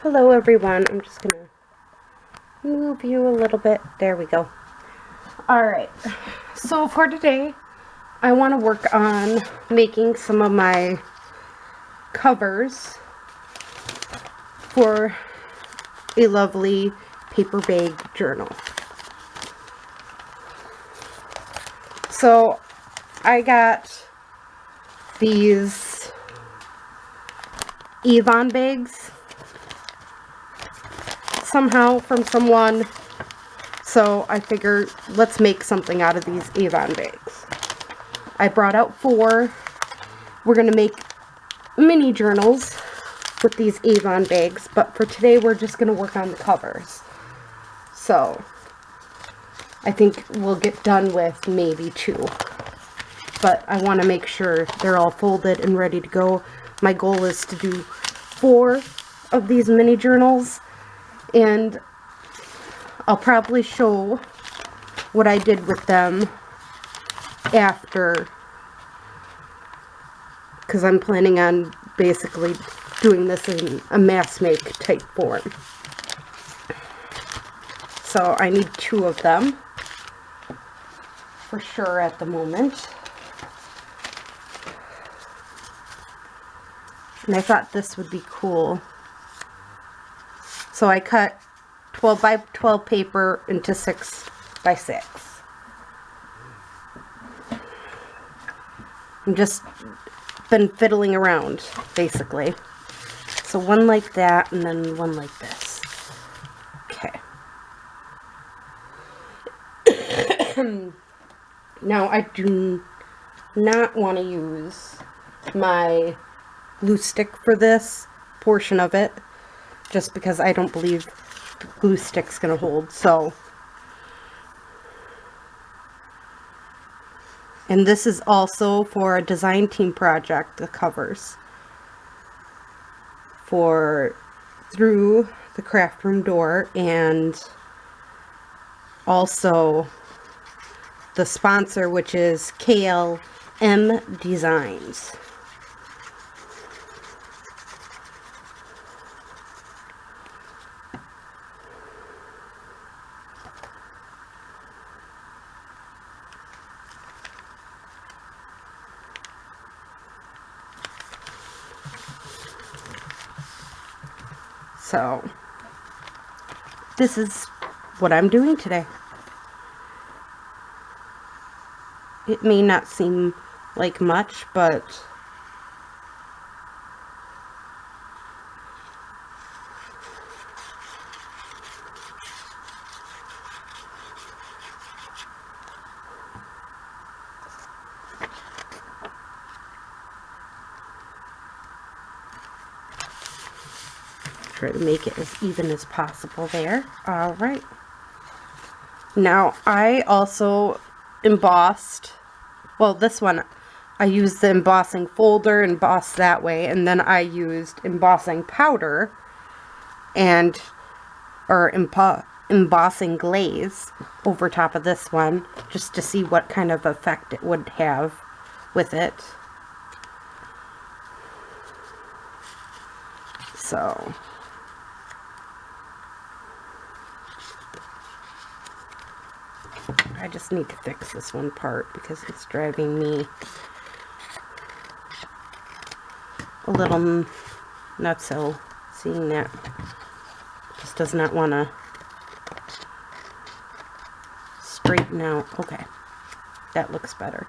Hello everyone, I'm just gonna move you a little bit. There we go. Alright, so for today, I want to work on making some of my covers for a lovely paper bag journal. So I got these Avon bags somehow from someone, so I figured let's make something out of these Avon bags. I brought out 4. We're gonna make mini journals with these Avon bags, but for today we're just gonna work on the covers. So I think we'll get done with maybe 2, but I want to make sure they're all folded and ready to go. My goal is to do 4 of these mini journals, and I'll probably show what I did with them after, because I'm planning on basically doing this in a mass make type form. So I need 2 of them for sure at the moment. And I thought this would be cool. So I cut 12 by 12 paper into 6 by 6. I'm just been fiddling around, basically. So one like that, and then one like this. Okay. Now I do not want to use my glue stick for this portion of it, just because I don't believe the glue stick's gonna hold. So, and this is also for a design team project, the covers for Through the Craft Room Door, and also the sponsor, which is KLM Designs. So this is what I'm doing today. It may not seem like much, but try to make it as even as possible there. All right. Now I also embossed, well, this one I used the embossing folder, embossed that way, and then I used embossing powder and embossing glaze over top of this one, just to see what kind of effect it would have with it. So I just need to fix this one part because it's driving me a little nutso, seeing that just does not want to straighten out. Okay, that looks better.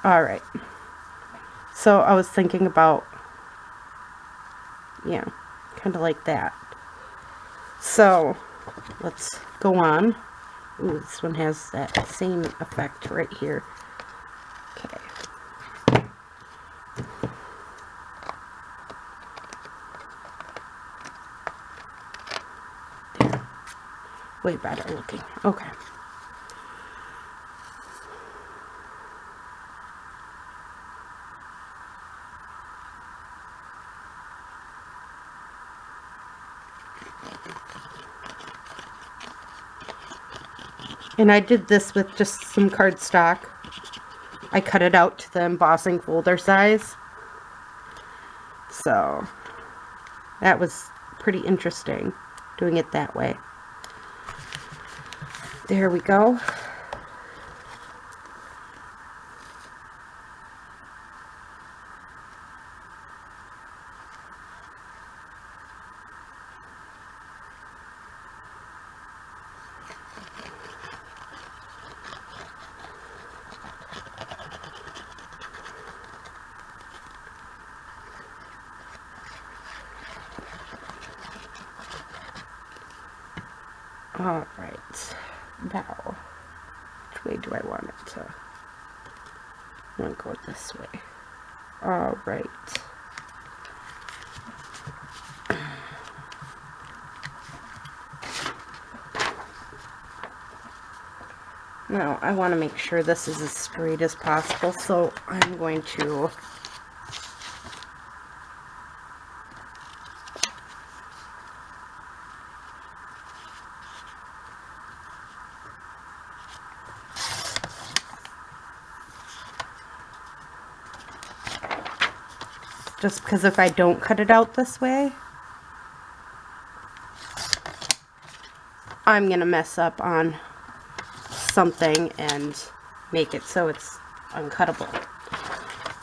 Alright, so I was thinking about, yeah, kind of like that. So let's go on. Ooh, this one has that same effect right here. Okay. There. Way better looking. Okay. And I did this with just some cardstock. I cut it out to the embossing folder size. So that was pretty interesting doing it that way. There we go. All right, now, which way do I want it to? I want to go this way. All right. Now, I want to make sure this is as straight as possible, so I'm going to just because if I don't cut it out this way, I'm going to mess up on something and make it so it's uncuttable.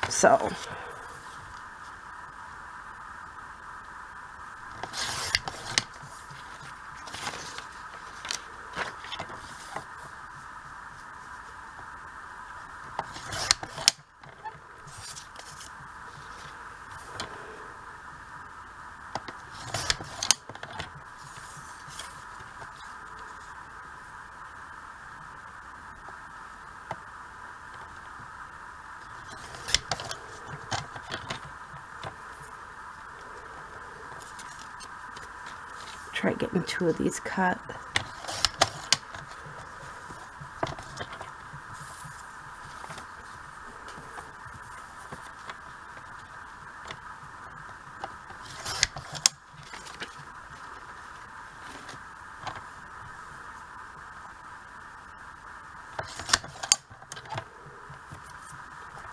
So try getting 2 of these cut.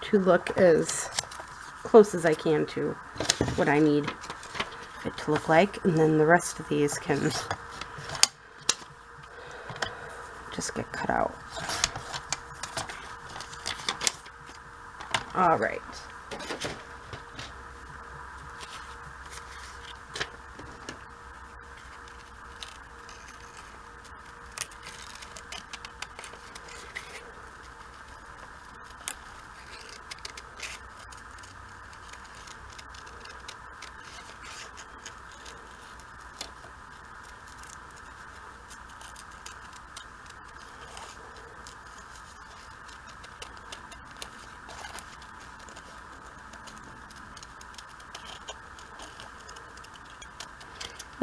To look as close as I can to what I need it to look like, and then the rest of these can just get cut out. All right.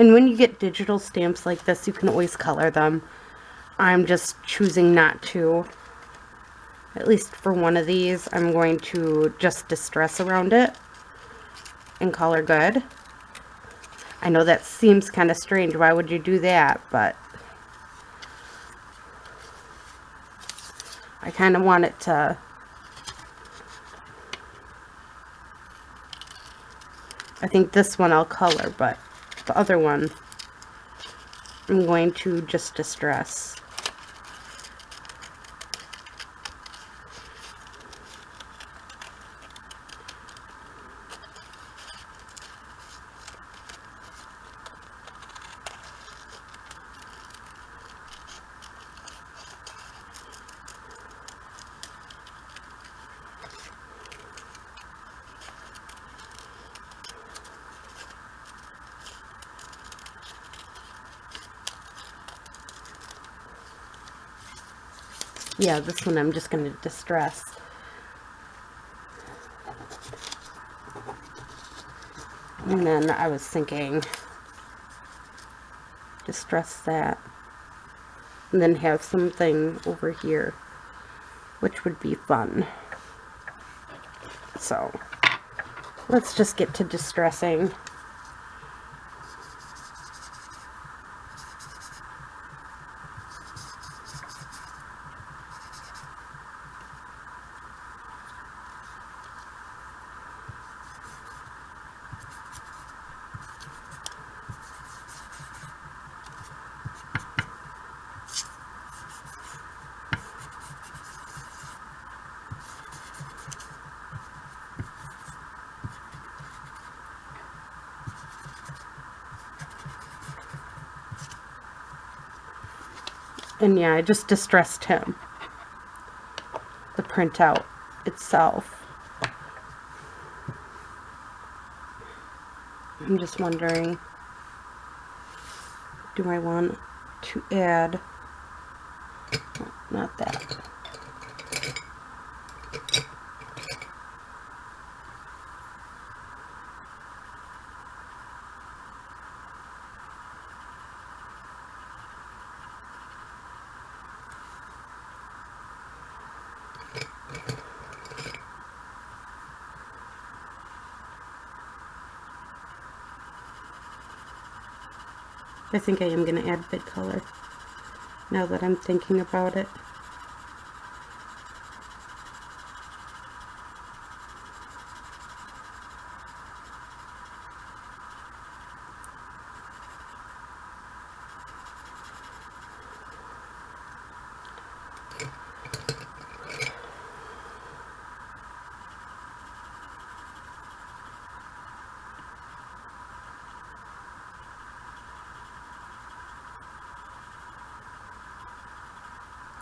And when you get digital stamps like this, you can always color them. I'm just choosing not to. At least for one of these, I'm going to just distress around it and color good. I know that seems kind of strange. Why would you do that? But I kind of want it to... I think this one I'll color, but the other one I'm going to just distress. Yeah, this one I'm just going to distress. And then I was thinking, distress that. And then have something over here, which would be fun. So, let's just get to distressing. And yeah, I just distressed him. The printout itself. I'm just wondering, do I want to add, oh, not that. I think I am going to add big color now that I'm thinking about it.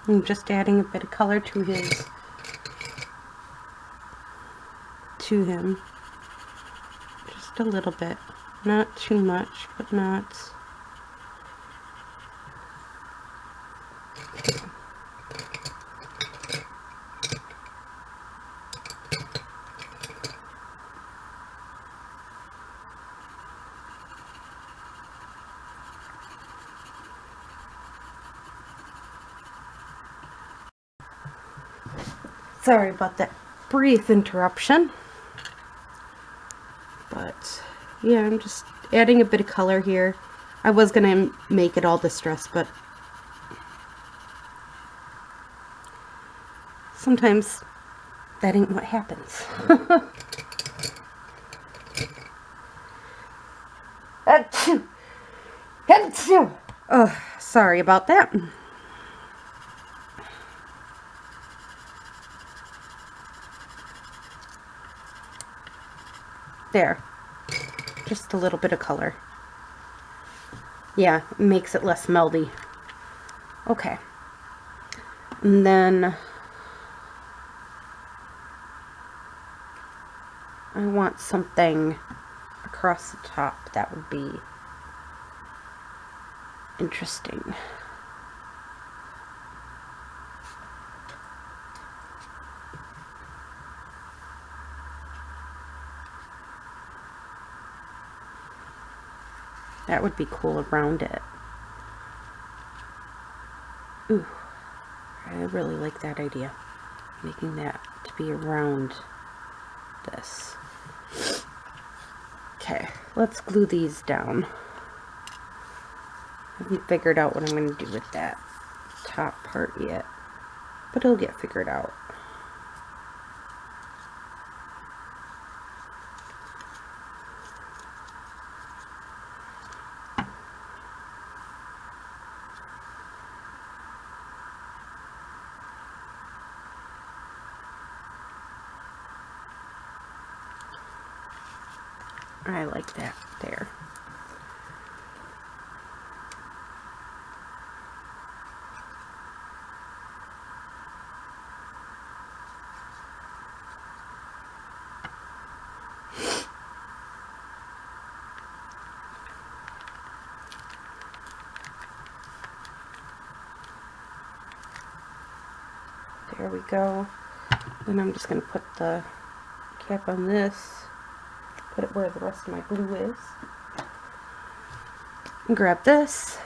I'm just adding a bit of color to him. Just a little bit. Not too much, but not. Sorry about that brief interruption. But yeah, I'm just adding a bit of color here. I was gonna make it all distressed, but sometimes that ain't what happens. Achoo! Achoo! Oh, sorry about that. There. Just a little bit of color. Yeah, it makes it less melty. Okay. And then I want something across the top that would be interesting. That would be cool around it. Ooh, I really like that idea. Making that to be around this. Okay, let's glue these down. I haven't figured out what I'm going to do with that top part yet, but it'll get figured out. I like that there. There we go. Then I'm just going to put the cap on this, put it where the rest of my glue is, and grab this,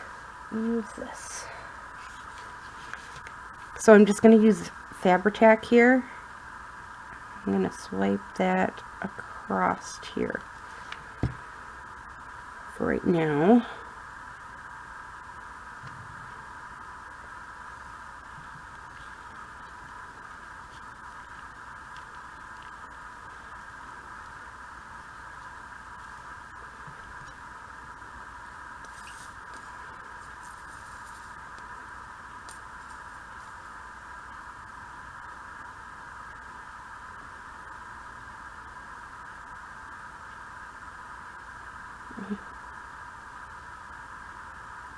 and use this. So I'm just going to use Fabri-Tac here. I'm going to swipe that across here for right now.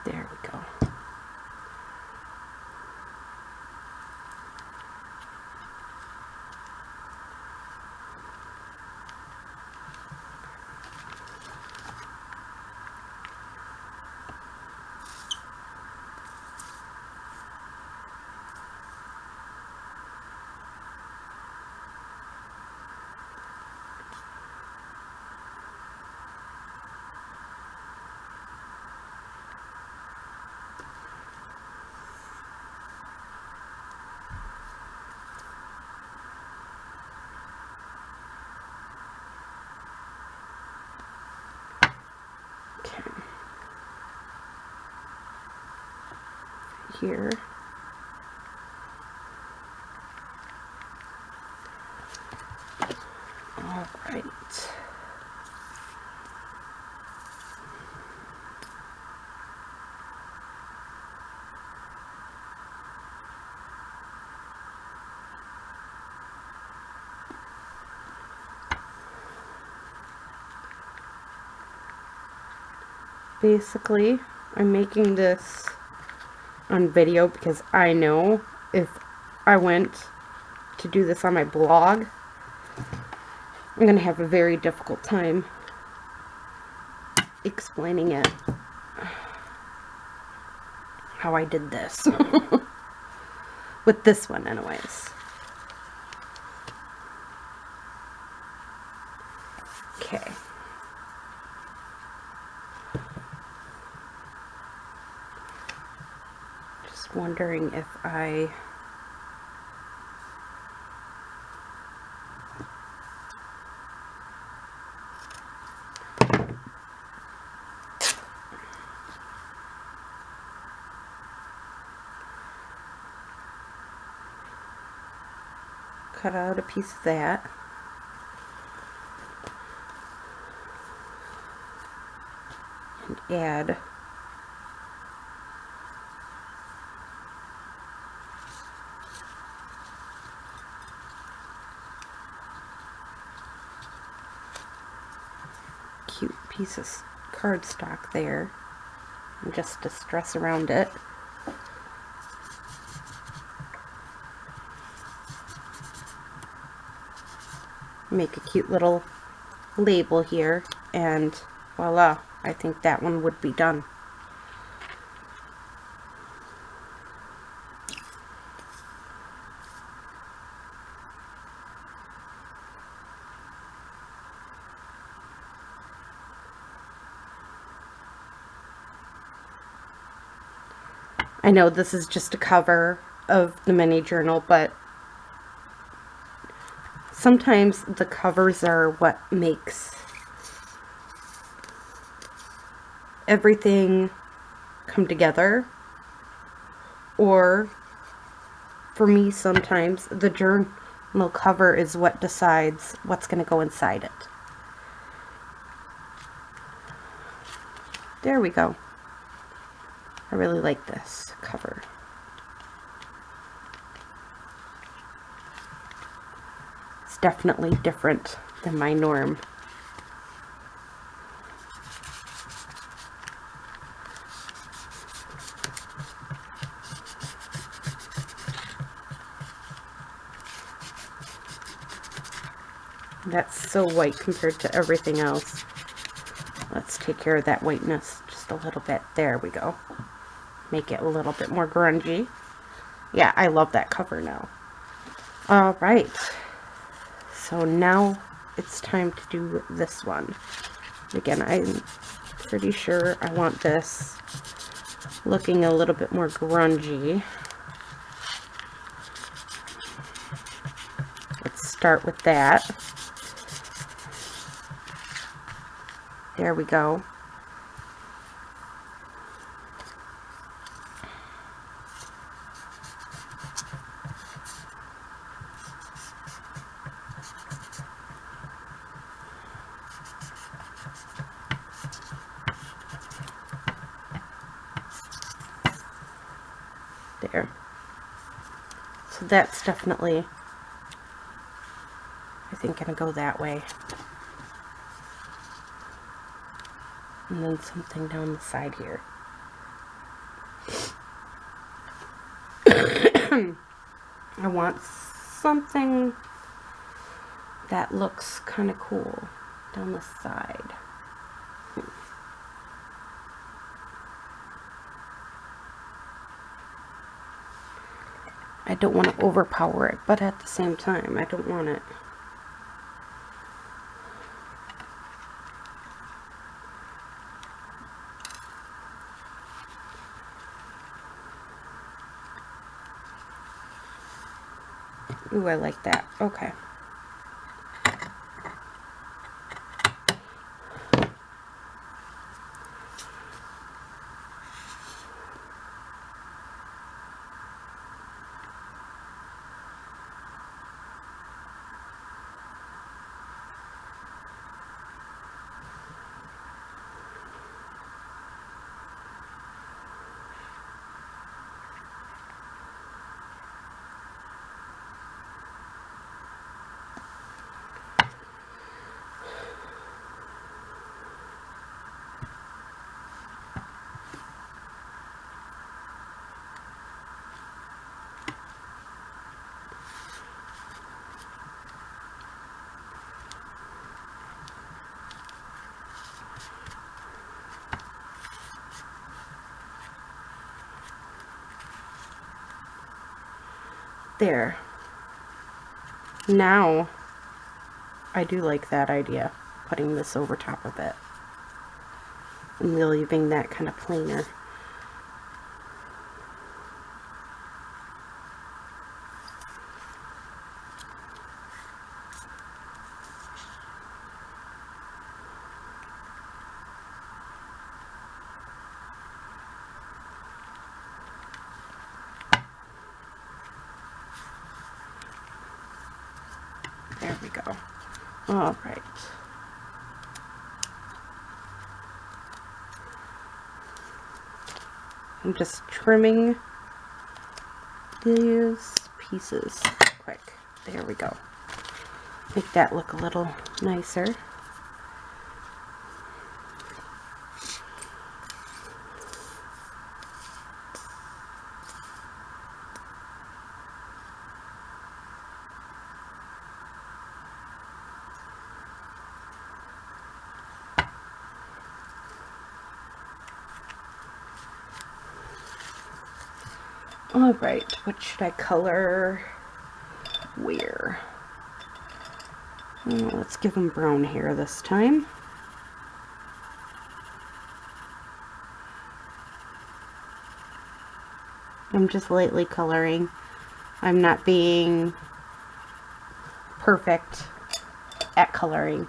There we go. here. All right. Basically, I'm making this on video because I know if I went to do this on my blog, I'm going to have a very difficult time explaining it, how I did this. With this one anyways. Okay. Just wondering if I cut out a piece of that. And add cute piece of cardstock there, and just distress around it. Make a cute little label here, and voila, I think that one would be done. I know this is just a cover of the mini journal, but sometimes the covers are what makes everything come together. Or for me, sometimes the journal cover is what decides what's going to go inside it. There we go. I really like this cover. It's definitely different than my norm. That's so white compared to everything else. Let's take care of that whiteness just a little bit. There we go. Make it a little bit more grungy. Yeah, I love that cover now. Alright. So now it's time to do this one. Again, I'm pretty sure I want this looking a little bit more grungy. Let's start with that. There we go. There. So that's definitely, I think, gonna go that way. And then something down the side here. I want something that looks kind of cool down the side. I don't want to overpower it, but at the same time, I don't want it. Ooh, I like that. Okay. There. Now, I do like that idea, putting this over top of it and leaving that kind of plainer. There we go. All right. I'm just trimming these pieces quick. There we go. Make that look a little nicer. All right, what should I color where? Let's give them brown hair this time. I'm just lightly coloring. I'm not being perfect at coloring,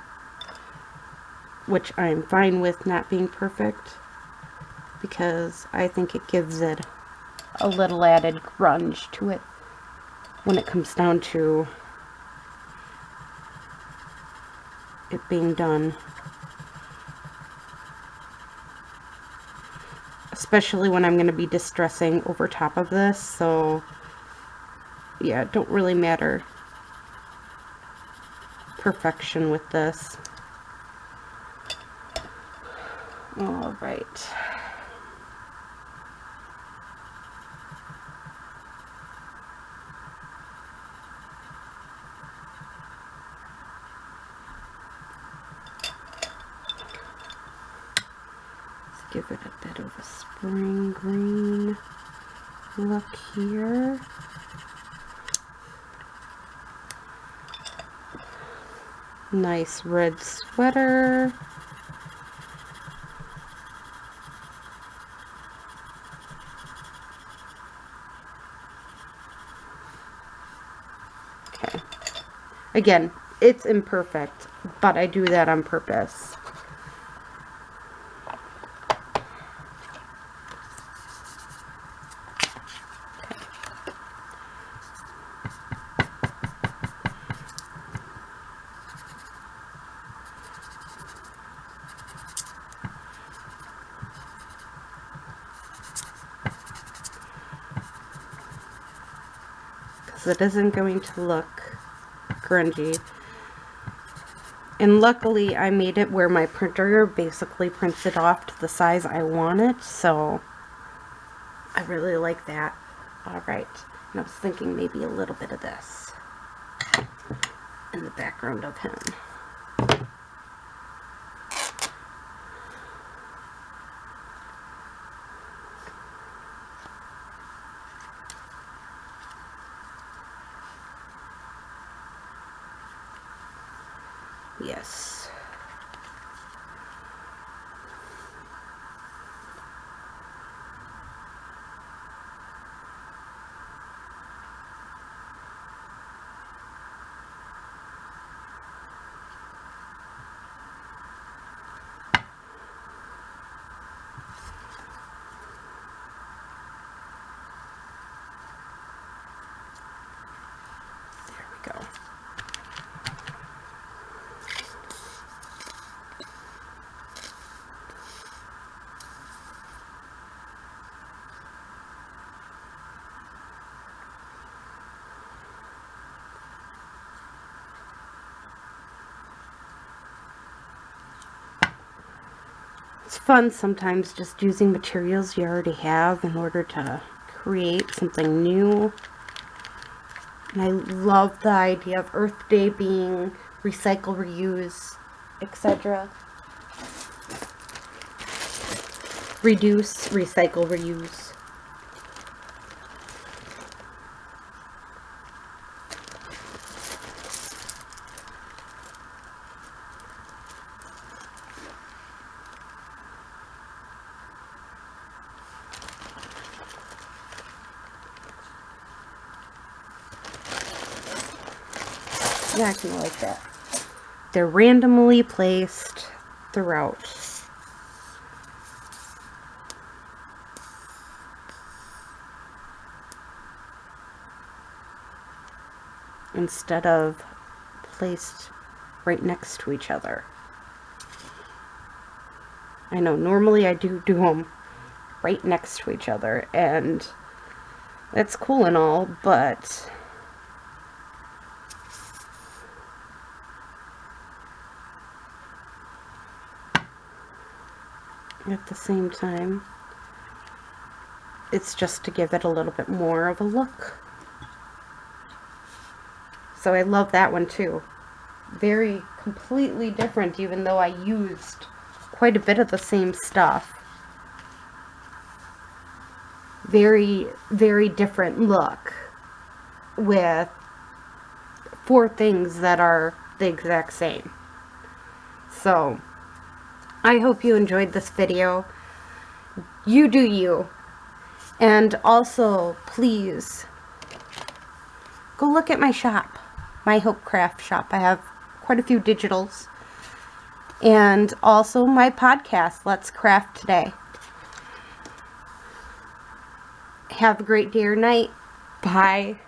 which I'm fine with not being perfect because I think it gives it a little added grunge to it when it comes down to it being done. Especially when I'm going to be distressing over top of this, so yeah, it don't really matter perfection with this. All right. Give it a bit of a spring green look here. Nice red sweater. Okay. Again, it's imperfect, but I do that on purpose. It isn't going to look grungy. And luckily I made it where my printer basically prints it off to the size I want it, so I really like that. Alright, and I was thinking maybe a little bit of this in the background of him. Yes. There we go. It's fun sometimes just using materials you already have in order to create something new. And I love the idea of Earth Day being recycle, reuse, etc. Reduce, recycle, reuse. Exactly like that. They're randomly placed throughout. Instead of placed right next to each other. I know normally I do them right next to each other, and that's cool and all, but at the same time, it's just to give it a little bit more of a look. So I love that one too. Very completely different, even though I used quite a bit of the same stuff. Very, very different look with 4 things that are the exact same. So I hope you enjoyed this video. You do you. And also, please go look at my shop, my Hope Craft shop. I have quite a few digitals. And also my podcast, Let's Craft Today. Have a great day or night. Bye.